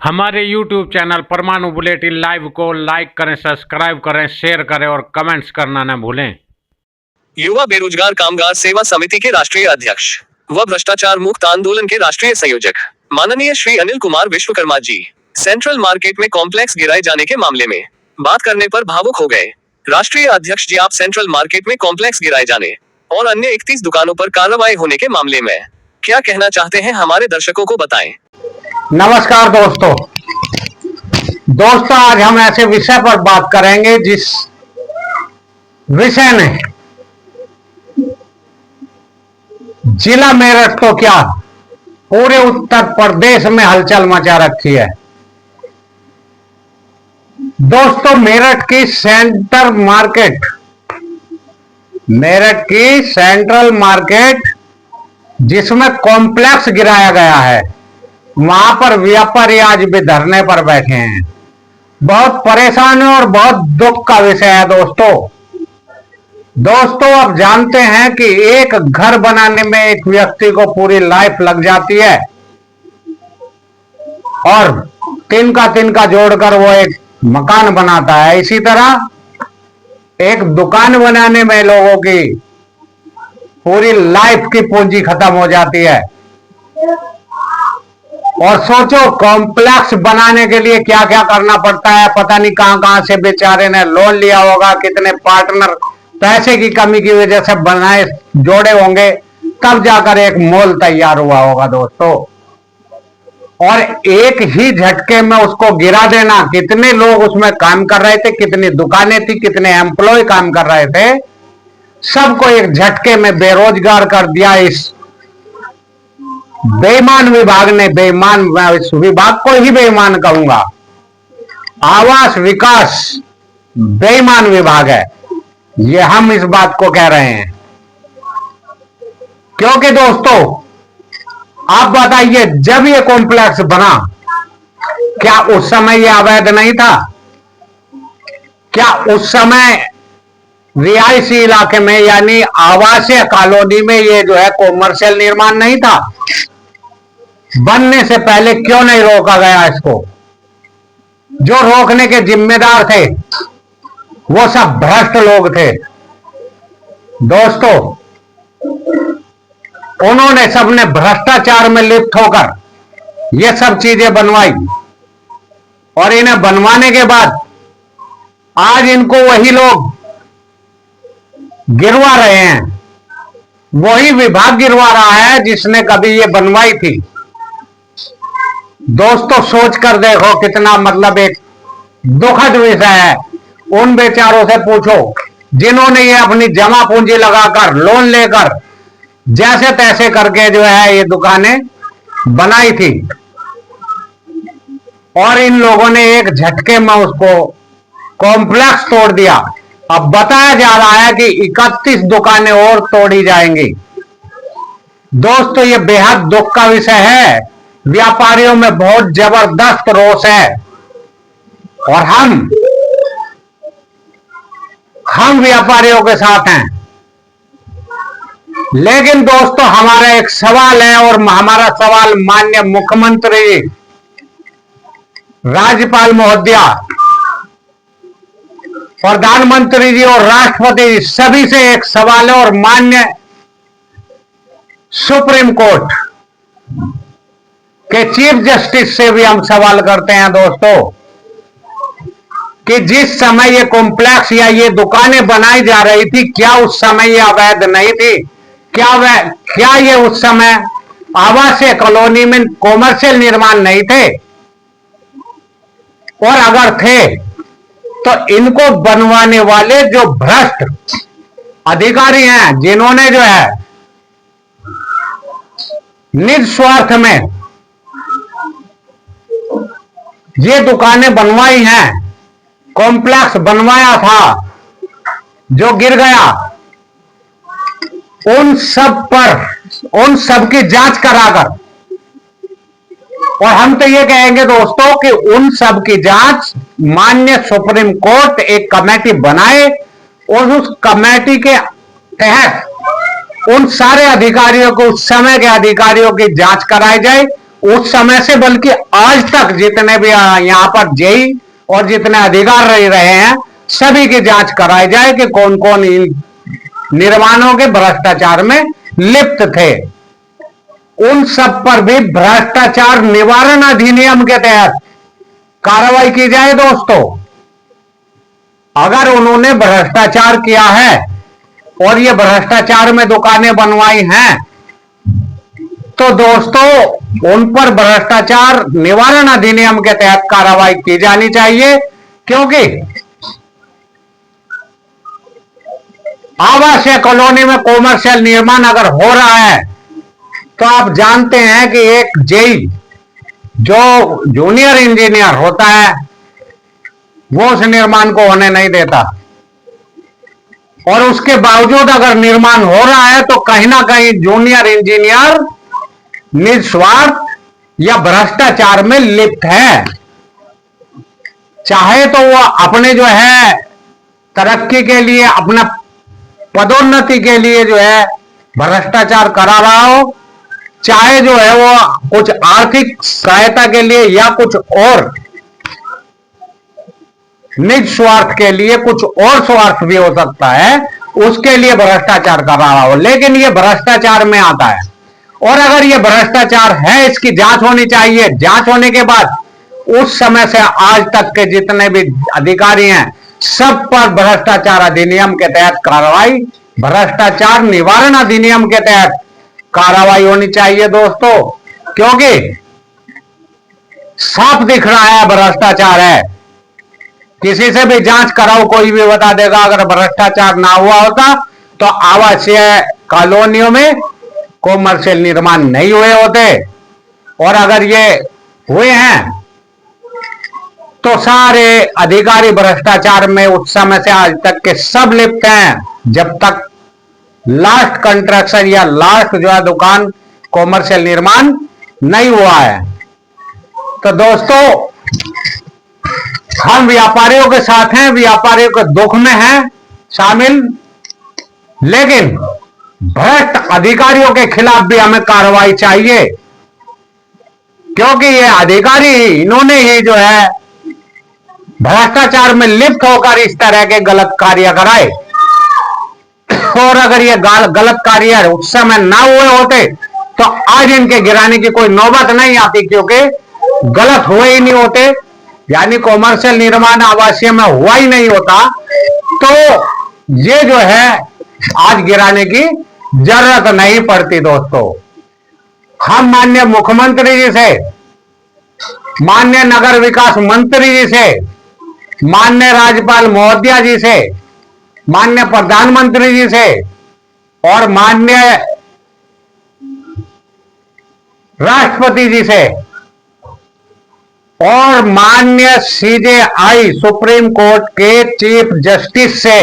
हमारे YouTube channel परमाणु bulletin live को लाइक करें, सब्सक्राइब करें, शेयर करें और कमेंट्स करना न भूलें। युवा बेरोजगार कामगार सेवा समिति के राष्ट्रीय अध्यक्ष व भ्रष्टाचार मुक्त आंदोलन के राष्ट्रीय संयोजक माननीय श्री अनिल कुमार विश्वकर्मा जी सेंट्रल मार्केट में कॉम्प्लेक्स गिराए जाने के मामले में बात करने पर भावुक हो गए। राष्ट्रीय अध्यक्ष जी, आप सेंट्रल मार्केट में कॉम्प्लेक्स गिराए जाने और अन्य 31 दुकानों पर कार्रवाई होने के मामले में क्या कहना चाहते हैं, हमारे दर्शकों को बताएं। नमस्कार दोस्तों, आज हम ऐसे विषय पर बात करेंगे जिस विषय ने जिला मेरठ तो क्या पूरे उत्तर प्रदेश में हलचल मचा रखी है। दोस्तों, मेरठ की सेंट्रल मार्केट जिसमें कॉम्प्लेक्स गिराया गया है, वहां पर व्यापारी आज भी धरने पर बैठे हैं। बहुत परेशानी और बहुत दुख का विषय है दोस्तों, आप जानते हैं कि एक घर बनाने में एक व्यक्ति को पूरी लाइफ लग जाती है और तिनका जोड़कर वो एक मकान बनाता है। इसी तरह एक दुकान बनाने में लोगों की पूरी लाइफ की पूंजी खत्म हो जाती है। और सोचो, कॉम्प्लेक्स बनाने के लिए क्या क्या करना पड़ता है। पता नहीं कहां से बेचारे ने लोन लिया होगा, कितने पार्टनर पैसे की कमी की वजह से बनाए जोड़े होंगे, तब जाकर एक मॉल तैयार हुआ होगा दोस्तों। और एक ही झटके में उसको गिरा देना। कितने लोग उसमें काम कर रहे थे, कितनी दुकानें थी, कितने एम्प्लॉय काम कर रहे थे, सबको एक झटके में बेरोजगार कर दिया इस बेईमान विभाग ने। इस विभाग को ही बेईमान कहूंगा। आवास विकास बेईमान विभाग है, ये हम इस बात को कह रहे हैं। क्योंकि दोस्तों, आप बताइए, जब ये कॉम्प्लेक्स बना, क्या उस समय ये अवैध नहीं था? क्या उस समय रिहायशी इलाके में यानी आवासीय कॉलोनी में ये जो है कॉमर्शियल निर्माण नहीं था? बनने से पहले क्यों नहीं रोका गया इसको? जो रोकने के जिम्मेदार थे वो सब भ्रष्ट लोग थे दोस्तों। उन्होंने सबने भ्रष्टाचार में लिप्त होकर ये सब चीजें बनवाई और इन्हें बनवाने के बाद आज इनको वही लोग गिरवा रहे हैं। वही विभाग गिरवा रहा है जिसने कभी ये बनवाई थी। दोस्तों, सोच कर देखो कितना एक दुखद विषय है। उन बेचारों से पूछो जिन्होंने ये अपनी जमा पूंजी लगाकर लोन लेकर जैसे तैसे करके जो है ये दुकानें बनाई थी, और इन लोगों ने एक झटके में उसको कॉम्प्लेक्स तोड़ दिया। अब बताया जा रहा है कि 31 दुकानें और तोड़ी जाएंगी। दोस्तों, ये बेहद दुख का विषय है। व्यापारियों में बहुत जबरदस्त रोष है और हम व्यापारियों के साथ हैं। लेकिन दोस्तों, हमारा एक सवाल है और हमारा सवाल माननीय मुख्यमंत्री, राज्यपाल महोदया, प्रधानमंत्री जी और राष्ट्रपति सभी से एक सवाल है और माननीय सुप्रीम कोर्ट के चीफ जस्टिस से भी हम सवाल करते हैं दोस्तों कि जिस समय ये कॉम्प्लेक्स या ये दुकानें बनाई जा रही थी, क्या उस समय ये अवैध नहीं थी? क्या ये उस समय आवासीय कॉलोनी में कॉमर्शियल निर्माण नहीं थे? और अगर थे तो इनको बनवाने वाले जो भ्रष्ट अधिकारी हैं, जिन्होंने जो है निस्वार्थ में ये दुकानें बनवाई हैं, कॉम्प्लेक्स बनवाया था जो गिर गया, उन सब की जांच कराकर, और हम तो ये कहेंगे दोस्तों कि उन सब की जांच माननीय सुप्रीम कोर्ट एक कमेटी बनाए और उस कमेटी के तहत उन सारे अधिकारियों को, उस समय के अधिकारियों की जांच कराई जाए उस समय से बल्कि आज तक जितने भी यहां पर जेई और जितने अधिकारी रहे हैं सभी की जांच कराई जाए कि कौन कौन इन निर्माणों के भ्रष्टाचार में लिप्त थे। उन सब पर भी भ्रष्टाचार निवारण अधिनियम के तहत कार्रवाई की जाए दोस्तों। अगर उन्होंने भ्रष्टाचार किया है और ये भ्रष्टाचार में दुकानें बनवाई हैं तो दोस्तों उन पर भ्रष्टाचार निवारण अधिनियम के तहत कार्रवाई की जानी चाहिए, क्योंकि आवासीय कॉलोनी में कॉमर्शियल निर्माण अगर हो रहा है तो आप जानते हैं कि एक जेई जो जूनियर इंजीनियर होता है वो उस निर्माण को होने नहीं देता, और उसके बावजूद अगर निर्माण हो रहा है तो कहीं ना कहीं जूनियर इंजीनियर निस्वार्थ या भ्रष्टाचार में लिप्त है। चाहे तो वो अपने जो है तरक्की के लिए, अपना पदोन्नति के लिए जो है भ्रष्टाचार करा रहा हो, चाहे जो है वो कुछ आर्थिक सहायता के लिए या कुछ और निज स्वार्थ के लिए, कुछ और स्वार्थ भी हो सकता है, उसके लिए भ्रष्टाचार कर रहा हो, लेकिन ये भ्रष्टाचार में आता है। और अगर ये भ्रष्टाचार है इसकी जांच होनी चाहिए। जांच होने के बाद उस समय से आज तक के जितने भी अधिकारी हैं सब पर भ्रष्टाचार अधिनियम के तहत कार्रवाई, भ्रष्टाचार निवारण अधिनियम के तहत कार्रवाई होनी चाहिए दोस्तों, क्योंकि साफ दिख रहा है भ्रष्टाचार है। किसी से भी जांच कराओ कोई भी बता देगा अगर भ्रष्टाचार ना हुआ होता तो आवासीय कॉलोनियों में कॉमर्शियल निर्माण नहीं हुए होते, और अगर ये हुए हैं तो सारे अधिकारी भ्रष्टाचार में उस समय से आज तक के सब लिप्त हैं जब तक लास्ट कंस्ट्रक्शन या लास्ट जो है दुकान कॉमर्शियल निर्माण नहीं हुआ है। तो दोस्तों हम व्यापारियों के साथ हैं, व्यापारियों के दुख में हैं शामिल, लेकिन भ्रष्ट अधिकारियों के खिलाफ भी हमें कार्रवाई चाहिए, क्योंकि ये अधिकारी इन्होंने ही जो है भ्रष्टाचार में लिप्त होकर इस तरह के गलत कार्य कराए, और अगर ये गलत कार्य उस समय ना हुए होते तो आज इनके गिराने की कोई नौबत नहीं आती, क्योंकि गलत हुए ही नहीं होते, यानी कॉमर्शियल निर्माण आवासीय में हुआ ही नहीं होता, तो ये जो है आज गिराने की जरूरत नहीं पड़ती दोस्तों। हम माननीय मुख्यमंत्री जी से, माननीय नगर विकास मंत्री जी से, माननीय राज्यपाल महोदया जी से, माननीय प्रधानमंत्री जी से और माननीय राष्ट्रपति जी से और माननीय सीजेआई सुप्रीम कोर्ट के चीफ जस्टिस से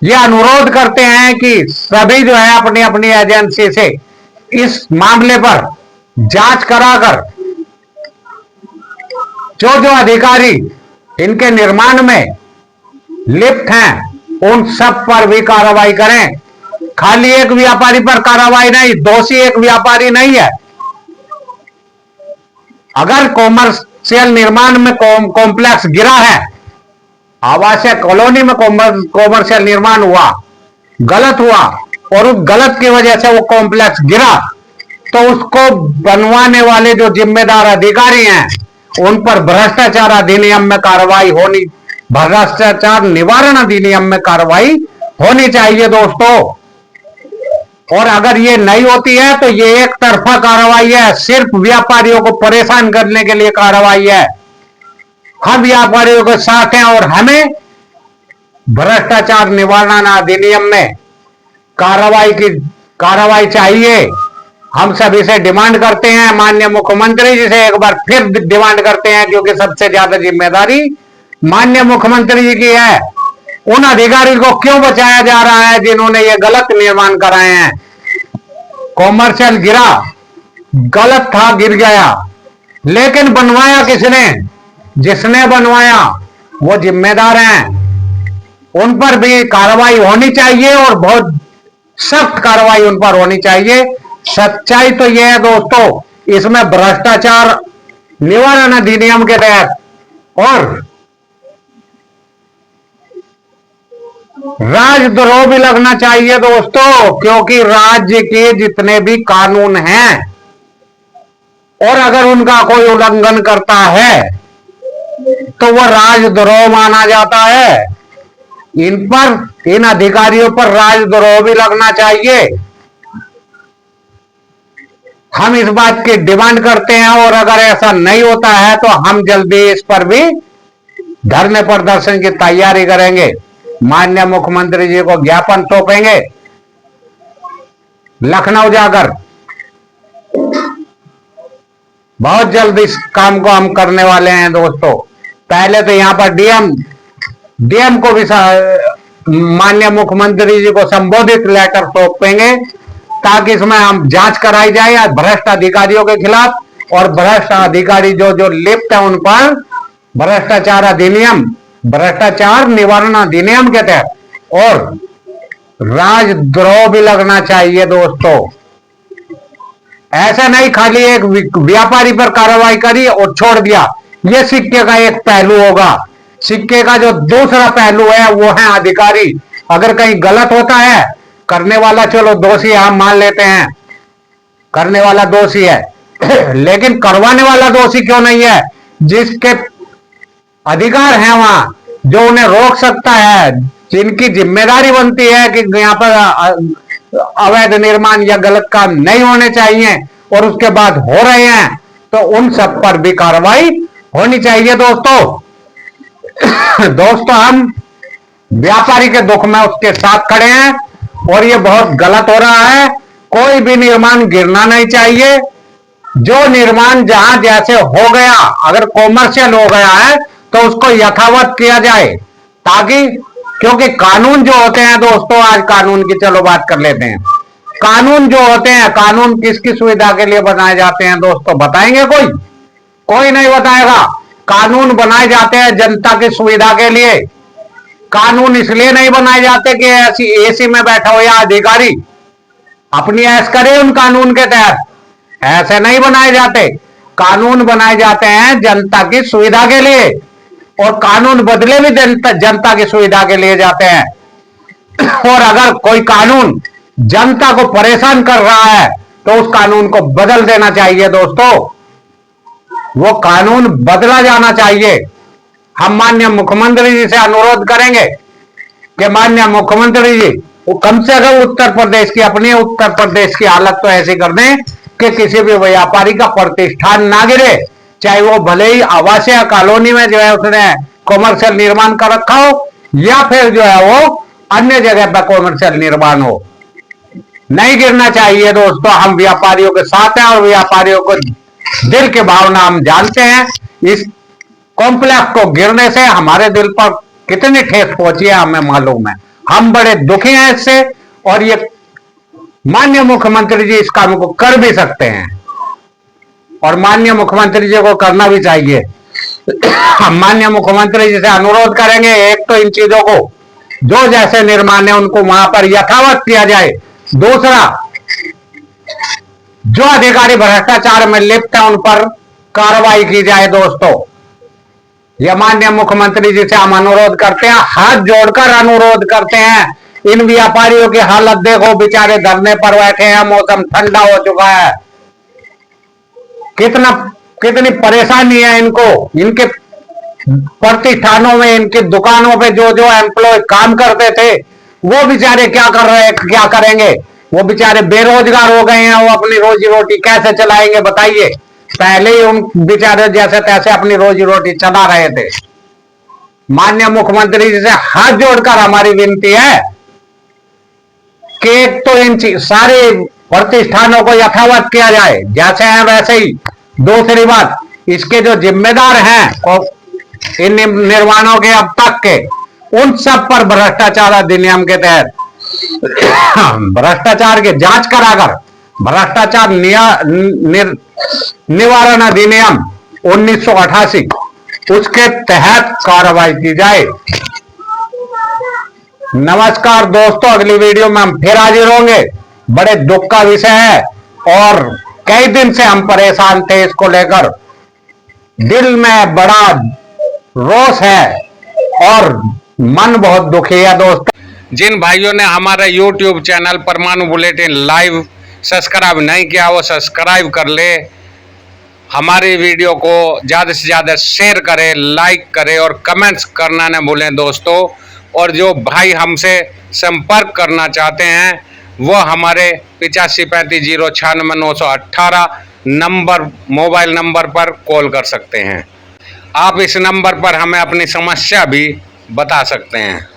यह अनुरोध करते हैं कि सभी जो है अपनी अपनी एजेंसी से इस मामले पर जांच कराकर जो जो अधिकारी इनके निर्माण में लिप्त हैं उन सब पर भी कार्रवाई करें। खाली एक व्यापारी पर कार्रवाई नहीं, दोषी एक व्यापारी नहीं है। अगर कॉमर्शियल निर्माण में कॉम्प्लेक्स गिरा है, आवासीय कॉलोनी में कॉमर्शियल निर्माण हुआ, गलत हुआ और उस गलत की वजह से वो कॉम्प्लेक्स गिरा, तो उसको बनवाने वाले जो जिम्मेदार अधिकारी हैं उन पर भ्रष्टाचार अधिनियम में कार्रवाई होनी, भ्रष्टाचार निवारण अधिनियम में कार्रवाई होनी चाहिए दोस्तों। और अगर ये नहीं होती है तो ये एक तरफा कार्रवाई है, सिर्फ व्यापारियों को परेशान करने के लिए कार्रवाई है। हम व्यापारियों के साथ हैं और हमें भ्रष्टाचार निवारण अधिनियम में कार्रवाई चाहिए। हम सभी से डिमांड करते हैं, माननीय मुख्यमंत्री जी से एक बार फिर डिमांड करते हैं, क्योंकि सबसे ज्यादा जिम्मेदारी माननीय मुख्यमंत्री जी की है। उन अधिकारी को क्यों बचाया जा रहा है जिन्होंने ये गलत निर्माण कराए हैं? कॉमर्शियल गिरा, गलत था, गिर गया, लेकिन बनवाया किसने? जिसने बनवाया वो जिम्मेदार हैं। उन पर भी कार्रवाई होनी चाहिए और बहुत सख्त कार्रवाई उन पर होनी चाहिए। सच्चाई तो यह है दोस्तों इसमें भ्रष्टाचार निवारण अधिनियम के तहत और राजद्रोह भी लगना चाहिए दोस्तों, क्योंकि राज्य के जितने भी कानून हैं और अगर उनका कोई उल्लंघन करता है तो वह राजद्रोह माना जाता है। इन अधिकारियों पर राजद्रोह भी लगना चाहिए। हम इस बात की डिमांड करते हैं और अगर ऐसा नहीं होता है तो हम जल्दी इस पर भी धरने प्रदर्शन की तैयारी करेंगे। माननीय मुख्यमंत्री जी को ज्ञापन सौंपेंगे लखनऊ जाकर। बहुत जल्द इस काम को हम करने वाले हैं दोस्तों। पहले तो यहां पर डीएम को भी माननीय मुख्यमंत्री जी को संबोधित लेटर सौंपेंगे ताकि इसमें हम जांच कराई जाए भ्रष्ट अधिकारियों के खिलाफ और भ्रष्ट अधिकारी जो लिप्त है उन पर भ्रष्टाचार निवारण अधिनियम के तहत और राजद्रोह भी लगना चाहिए दोस्तों। ऐसा नहीं खाली एक व्यापारी पर कार्रवाई करी और छोड़ दिया। यह सिक्के का एक पहलू होगा। सिक्के का जो दूसरा पहलू है वो है अधिकारी। अगर कहीं गलत होता है, करने वाला चलो दोषी है, हम मान लेते हैं करने वाला दोषी है लेकिन करवाने वाला दोषी क्यों नहीं है? जिसके अधिकार है वहां, जो उन्हें रोक सकता है, जिनकी जिम्मेदारी बनती है कि यहां पर अवैध निर्माण या गलत काम नहीं होने चाहिए और उसके बाद हो रहे हैं, तो उन सब पर भी कार्रवाई होनी चाहिए दोस्तों। दोस्तों, हम व्यापारी के दुख में उसके साथ खड़े हैं और ये बहुत गलत हो रहा है। कोई भी निर्माण गिरना नहीं चाहिए। जो निर्माण जहां जैसे हो गया, अगर कॉमर्शियल हो गया है तो उसको यथावत किया जाए, ताकि क्योंकि कानून जो होते हैं दोस्तों, आज कानून की चलो बात कर लेते हैं। कानून जो होते हैं, कानून किसकी सुविधा के लिए बनाए जाते हैं दोस्तों? बताएंगे कोई? कोई नहीं बताएगा। कानून बनाए जाते हैं जनता की सुविधा के लिए। कानून इसलिए नहीं बनाए जाते कि ऐसी एसी में बैठा हो या अधिकारी अपनी ऐश करे उन कानून के तहत, ऐसे नहीं बनाए जाते। कानून बनाए जाते हैं जनता की सुविधा के लिए और कानून बदले भी जनता की सुविधा के लिए जाते हैं। और अगर कोई कानून जनता को परेशान कर रहा है तो उस कानून को बदल देना चाहिए दोस्तों। वो कानून बदला जाना चाहिए। हम माननीय मुख्यमंत्री जी से अनुरोध करेंगे कि माननीय मुख्यमंत्री जी वो कम से कम उत्तर प्रदेश की हालत तो ऐसी कर दें कि किसी भी व्यापारी का प्रतिष्ठान ना गिरे, चाहे वो भले ही आवासीय कॉलोनी में जो है उसने कॉमर्शियल निर्माण कर रखा हो या फिर जो है वो अन्य जगह पर कॉमर्शियल निर्माण हो, नहीं गिरना चाहिए दोस्तों। हम व्यापारियों के साथ हैं और व्यापारियों को दिल की भावना हम जानते हैं। इस कॉम्प्लेक्स को गिरने से हमारे दिल पर कितनी ठेस पहुंची है हमें मालूम है। हम बड़े दुखी हैं इससे और ये माननीय मुख्यमंत्री जी इस काम को कर भी सकते हैं और माननीय मुख्यमंत्री जी को करना भी चाहिए। हम माननीय मुख्यमंत्री जी से अनुरोध करेंगे, एक तो इन चीजों को जो जैसे निर्माण है उनको वहां पर यथावत किया जाए। दूसरा, जो अधिकारी भ्रष्टाचार में लिप्त है उन पर कार्रवाई की जाए दोस्तों। यह माननीय मुख्यमंत्री जी से हम अनुरोध करते हैं, हाथ जोड़कर अनुरोध करते हैं। इन व्यापारियों की हालत देखो, बेचारे धरने पर बैठे हैं, मौसम ठंडा हो चुका है, कितनी परेशानी है इनको। इनके प्रतिष्ठानों में, इनकी दुकानों पे जो जो एम्प्लॉय काम करते थे वो बेचारे क्या कर रहे हैं, क्या करेंगे? वो बेचारे बेरोजगार हो गए हैं। वो अपनी रोजी रोटी कैसे चलाएंगे बताइए? पहले ही उन बेचारे जैसे तैसे अपनी रोजी रोटी चला रहे थे। माननीय मुख्यमंत्री जी से हाथ जोड़कर हमारी विनती है कि एक तो इन सारे प्रतिष्ठानों को यथावत किया जाए जैसे हैं वैसे ही। दूसरी बात, इसके जो जिम्मेदार हैं इन निर्माणों के अब तक के, उन सब पर भ्रष्टाचार अधिनियम के तहत भ्रष्टाचार की जांच कराकर भ्रष्टाचार निवारण अधिनियम 1988 उसके तहत कार्रवाई की जाए। नमस्कार दोस्तों, अगली वीडियो में हम फिर हाजिर होंगे। बड़े दुख का विषय है और कई दिन से हम परेशान थे इसको लेकर। दिल में बड़ा रोष है और मन बहुत दुखी है दोस्त। जिन भाइयों ने हमारे YouTube चैनल परमाणु बुलेटिन लाइव सब्सक्राइब नहीं किया वो सब्सक्राइब कर ले। हमारी वीडियो को ज़्यादा से ज़्यादा शेयर करें, लाइक करें और कमेंट्स करना न भूलें दोस्तों। और जो भाई हमसे संपर्क करना चाहते हैं वो हमारे 8535096918 नंबर मोबाइल नंबर पर कॉल कर सकते हैं। आप इस नंबर पर हमें अपनी समस्या भी बता सकते हैं।